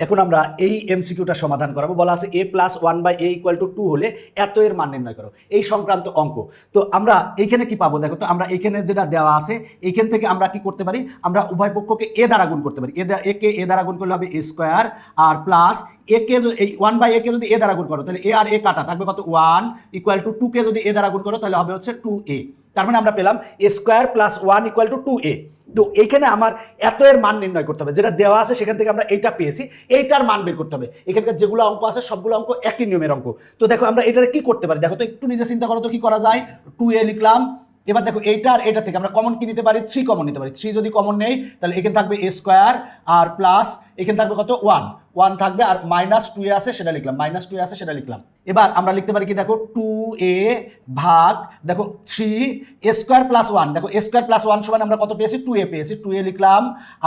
এখন আমরা এই এমসিকিউটা সমাধান করাবো। বলা আছে a plus 1/a equal to 2 হলে এত এর মান নির্ণয় করো, এই সংক্রান্ত অঙ্ক। তো আমরা এইখানে কি পাবো দেখো তো, আমরা এইখানে যেটা দেওয়া আছে এইখান থেকে আমরা কি করতে পারি, আমরা উভয় পক্ষকে a দ্বারা গুণ করতে পারি। একে a দ্বারা গুণ করলে হবে a স্কোয়ার, আর প্লাস একে এই 1/a কে যদি a দ্বারা গুণ করো তাহলে a আর a কাটা থাকবে কত 1 ইকুয়াল টু 2 কে যদি a দ্বারা গুণ করো তাহলে হবে হচ্ছে 2a। তার মানে আমরা পেলাম a square plus 1 equal to 2a। তো এইখানে আমার এত এর মান নির্ণয় করতে হবে, যেটা দেওয়া আছে সেখান থেকে আমরা এইটা পেয়েছি, এইটার মান বের করতে হবে। এখানকার যেগুলো অঙ্ক আছে সবগুলো অঙ্ক একই নিয়মের অঙ্ক। তো দেখো আমরা এটারে কি করতে পারি, দেখো তো একটু নিজে চিন্তা করো তো কি করা যায়। 2a লিখলাম, এবার দেখো এইটা আর এটা থেকে আমরা কমন কি নিতে পারি, 3 কমন নিতে পারি। 3 যদি কমন নেই তাহলে এখানে থাকবে a স্কোয়ার আর প্লাস এখানে থাকবে কত 1 থাকবে, আর মাইনাস 2a আছে সেটা লিখলাম, মাইনাস 2a আছে সেটা লিখলাম। এবার আমরা লিখতে পারি কি দেখো 2a ভাগ দেখো 3 a স্কোয়ার প্লাস 1, দেখো a স্কোয়ার প্লাস 1 সমান আমরা কত পেয়েছি 2a পেয়েছি, 2a লিখলাম,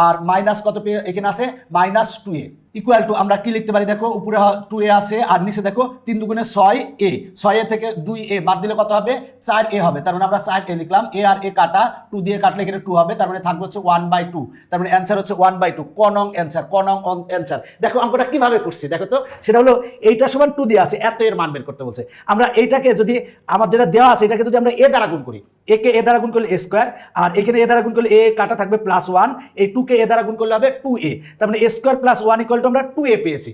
আর মাইনাস কত পেয়ে এখানে আছে মাইনাস 2a ইকুয়াল টু আমরা কি লিখতে পারি দেখো উপরে 2a আছে আর নিচে দেখো 3 দুগুণে 6a, 6a থেকে 2a বাদ দিলে কত হবে 4a হবে। তার মানে আমরা 4a লিখলাম, a আর a কাটা 2 দিয়ে কাটলে এখানে 2 হবে, তার মানে থাকবে হচ্ছে 1/2। তার মানে অ্যান্সার হচ্ছে 1/2, ক নং অ্যান্সার, ক নং অ্যান্সার। দেখো অঙ্কটা কিভাবে করছি দেখো তো, সেটা হলো এইটা সমান 2 দিয়ে আছে, এত এর মান বের করতে বলছে। আমরা এইটাকে যদি আমার যেটা দেওয়া আছে এটাকে যদি আমরা a দ্বারা গুণ করি, a কে a দ্বারা গুণ করলে a স্কোয়ার, আর এখানে a দ্বারা গুণ করলে a কাটা থাকবে প্লাস 1, এই 2 কে a দ্বারা গুণ করলে হবে 2a। তার মানে a square plus 1 equal to আমরা 2a পেয়েছি।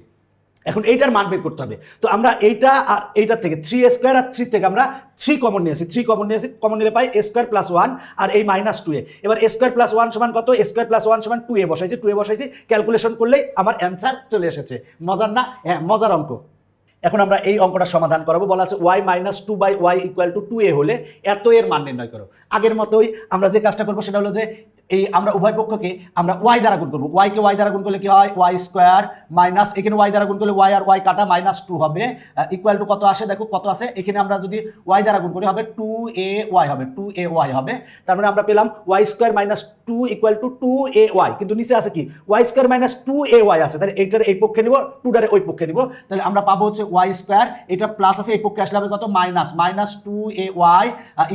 এখন এইটার মান বের করতে হবে। তো আমরা এইটা আর এইটার থেকে 3a স্কোয়ার আর 3 থেকে আমরা 3 কমন নিয়েছি, 3 কমন নিয়েছি, কমন নিলে পাই a স্কোয়ার প্লাস 1 আর এই মাইনাস 2a। এবার a স্কোয়ার প্লাস 1 সমান কত, a স্কোয়ার প্লাস 1 সমান 2a বসাইছি, 2a বসাইছি, ক্যালকুলেশন করলেই আমার অ্যান্সার চলে এসেছে। মজার না? হ্যাঁ মজার অঙ্ক। এখন আমরা এই অঙ্কটা সমাধান করাবো। বলা আছে y minus 2/y equal to 2a হলে এত এর মান নির্ণয় করো। আগের মতোই আমরা যে কাজটা করবো সেটা হলো যে এই আমরা উভয় পক্ষকে আমরা y দ্বারা গুণ করবো। y কে y দ্বারা গুণ করলে কি হয় y স্কোয়ার মাইনাস এখানে y দ্বারা গুণ করলে y আর y কাটা মাইনাস 2 হবে ইকুয়াল টু কত আসে দেখো কত আছে এখানে, আমরা যদি y দ্বারা গুণ করি হবে 2ay হবে, 2ay হবে। তার মানে আমরা পেলাম y square minus 2 equal to 2ay, কিন্তু নিচে আছে কি y স্কোয়ার মাইনাস 2ay আছে, তাহলে এইটার এই পক্ষে নিব, 2টারে ওই পক্ষে নিব, তাহলে আমরা পাবো হচ্ছে y স্কোয়ার, এটা প্লাস আছে এই পক্ষে আসলে হবে কত মাইনাস 2ay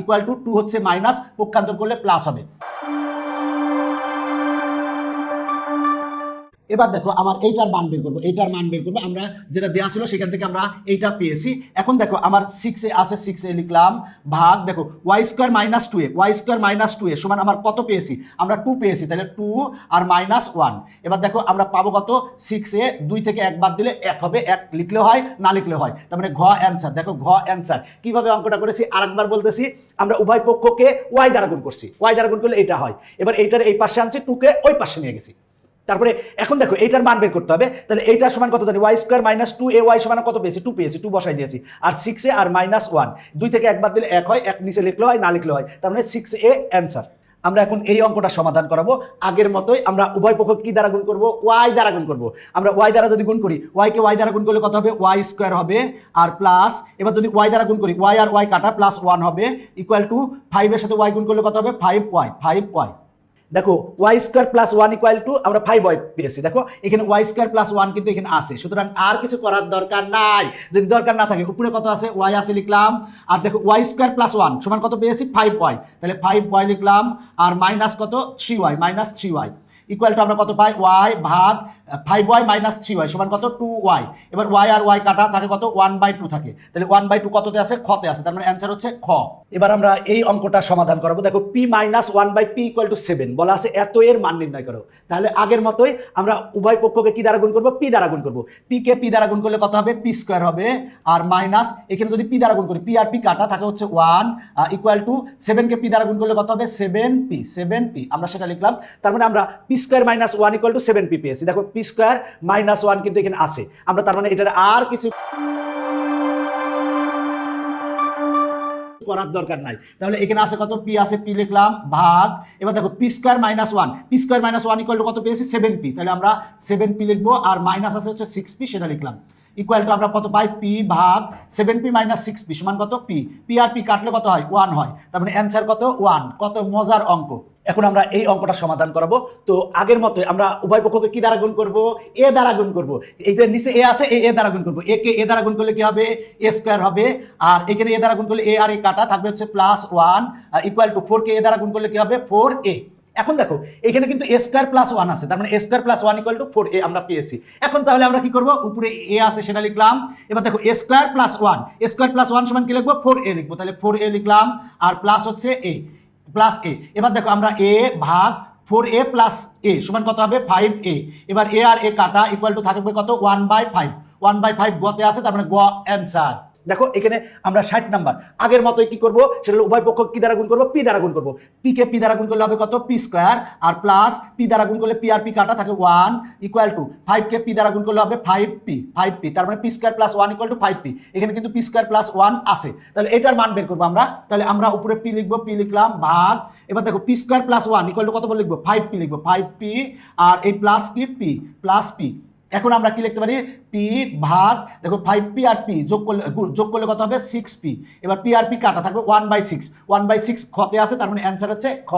ইকুয়াল টু 2 হচ্ছে মাইনাস, পক্ষান্তর করলে প্লাস হবে। এবার দেখো আমার এইটার মান বের করবো, এইটার মান বের করবো। আমরা যেটা দেওয়া ছিল সেখান থেকে আমরা এইটা পেয়েছি। এখন দেখো আমার 6a আছে, 6a লিখলাম, ভাগ দেখো y square minus 2a, y square minus 2a সমান আমার কত পেয়েছি আমরা 2 পেয়েছি, তাহলে 2 আর মাইনাস 1। এবার দেখো আমরা পাবো কত 6a, 2 থেকে 1 বাদ দিলে 1 হবে, 1 লিখলেও হয় না লিখলেও হয়। তার মানে ঘ অ্যান্সার। দেখো ঘ অ্যান্সার। কিভাবে অঙ্কটা করেছি আরেকবার বলতেছি, আমরা উভয় পক্ষকে y দ্বারা গুণ করছি, y দ্বারা গুণ করলে এটা হয়। এবার এইটার এই পাশে আনছি, 2 কে ওই পাশে নিয়ে গেছি। তারপরে এখন দেখো এইটার মান বের করতে হবে, তাহলে এইটার সমান কত জানি y স্কোয়ার মাইনাস 2ay সমান কত পেয়েছি 2 পেয়েছি, 2 বসাই দিয়েছি, আর 6a আর মাইনাস 1, 2 থেকে 1 বাদ দিলে 1 হয়, 1 নিচে লিখলেও হয় না লিখলেও হয়, তার মানে 6a অ্যান্সার। আমরা এখন এই অঙ্কটা সমাধান করাবো। আগের মতোই আমরা উভয় পক্ষ কি দ্বারা গুণ করব, y দ্বারা গুণ করব। আমরা y দ্বারা যদি গুণ করি, y কে y দ্বারা গুণ করলে কত হবে y স্কোয়ার হবে, আর প্লাস এবার যদি y দ্বারা গুণ করি y আর y কাটা প্লাস 1 হবে ইকুয়াল টু 5 এর সাথে y গুণ করলে কত হবে 5y। দেখো y square plus 1 equal to আমরা 5y পেয়েছি। দেখো এখানে y স্কোয়ার প্লাস 1 কিন্তু এখানে আছে, সুতরাং আর কিছু করার দরকার নাই। যদি দরকার না থাকে উপরে কত আছে y আছে লিখলাম, আর দেখো y স্কোয়ার প্লাস 1 সমান কত পেয়েছি 5y, তাহলে 5y লিখলাম, আর মাইনাস কত 3y, minus 3y equal to আমরা কত পাই y ভাগ 5y মাইনাস 3y সমান কত 2y। এবার y আর y কাটা থাকে কত 1/2 থাকে, তাহলে 1/2 কততে আছে খতে আছে, তার মানে অ্যান্সার হচ্ছে খ। এবার আমরা এই অঙ্কটা সমাধান করাবো। দেখো p minus 1/p equal to 7 বলা আছে এত এর মান নির্ণয় করো। তাহলে আগের মতোই আমরা উভয় পক্ষকে কি দ্বারা গুণ করবো, p দ্বারা গুণ করবো। p কে p দ্বারা গুণ করলে কত হবে p স্কোয়ার হবে, আর মাইনাস এখানে যদি p দ্বারা গুণ করি p আর p কাটা থাকে হচ্ছে 1 ইকুয়াল টু 7 কে p দ্বারা গুণ করলে কত হবে 7p, আমরা সেটা লিখলাম। তার মানে আমরা p square minus 1 equal to 7p পেয়েছি। দেখো p স্কোয়ার মাইনাস 1 কিন্তু এখানে আছে, আমরা তার মানে এটার আর কিছু করার দরকার নাই। তাহলে এখানে আছে কত p আছে p লিখলাম, ভাগ এবার দেখো p square minus 1 equal to কত পেয়েছি 7p, তাহলে আমরা 7p লিখবো, আর মাইনাস আছে হচ্ছে 6p সেটা লিখলাম ইকুয়াল টু আমরা কত পাই p ভাগ 7p মাইনাস 6p সমান কত p আর p কাটলে কত হয় 1 হয়, তার মানে অ্যান্সার কত 1। কত মজার অঙ্ক। এখন আমরা এই অঙ্কটা সমাধান করাবো। তো আগের মতোই আমরা উভয় পক্ষকে কি দ্বারা গুণ করব, a দ্বারা গুণ করব। এই যে নিচে a আছে a দ্বারা গুণ করব, a কে a দ্বারা গুণ করলে কি হবে a স্কোয়ার হবে, আর এখানে a দ্বারা গুণ করলে a আর a কাটা থাকবে হচ্ছে plus 1 equal to 4 K a দ্বারা গুণ করলে কি হবে 4a। এখন দেখো এখানে কিন্তু a স্কয়ার প্লাস 1 আছে, তার মানে a square plus 1 equal to 4a আমরা পেয়েছি। এখন তাহলে আমরা কি করব, উপরে a আছে সেটা লিখলাম। এবার দেখো a square plus 1, a square plus 1 সমান কি লিখবো, 4a লিখবো। তাহলে 4a লিখলাম আর প্লাস হচ্ছে a, প্লাস a। এবার দেখো আমরা a ভাগ 4a প্লাস a সমান কত হবে, 5a। এবার a আর a কাটা ইকুয়াল টু থাকবে কত, 1/5। 1/5 গতে আছে, তার মানে গ অ্যান্সার। দেখো এখানে আমরা 60 নাম্বার আগের মতোই কি করব, সেটা হলো উভয় পক্ষ কি দ্বারা গুণ করব, পি দ্বারা গুণ করব। পি কে পি দ্বারা গুণ করলে হবে কত, পি স্কয়ার, আর প্লাস পি দ্বারা গুণ করলে পি আর পি কাটা থাকে 1 ইকুয়াল টু 5 কে পি দ্বারা গুণ করলে হবে 5p, তার মানে P square plus 1 equal to 5p। এখানে কিন্তু পি স্কয়ার প্লাস 1 আছে, তাহলে এটার মান বের করব আমরা। তাহলে আমরা উপরে পি লিখবো, পি লিখলাম ভাগ, এবার দেখো P square plus 1 equal to কত বলে লিখবো, 5p লিখবো, 5p আর এই প্লাস কি পি, প্লাস পি। এখন আমরা কি লিখতে পারি, পি ভাগ দেখো 5p আর p যোগ করলে কত হবে, 6p। এবার p আর p কাটা থাকবে 1/6, 1/6 খতে আছে, তার মানে অ্যান্সার হচ্ছে খ।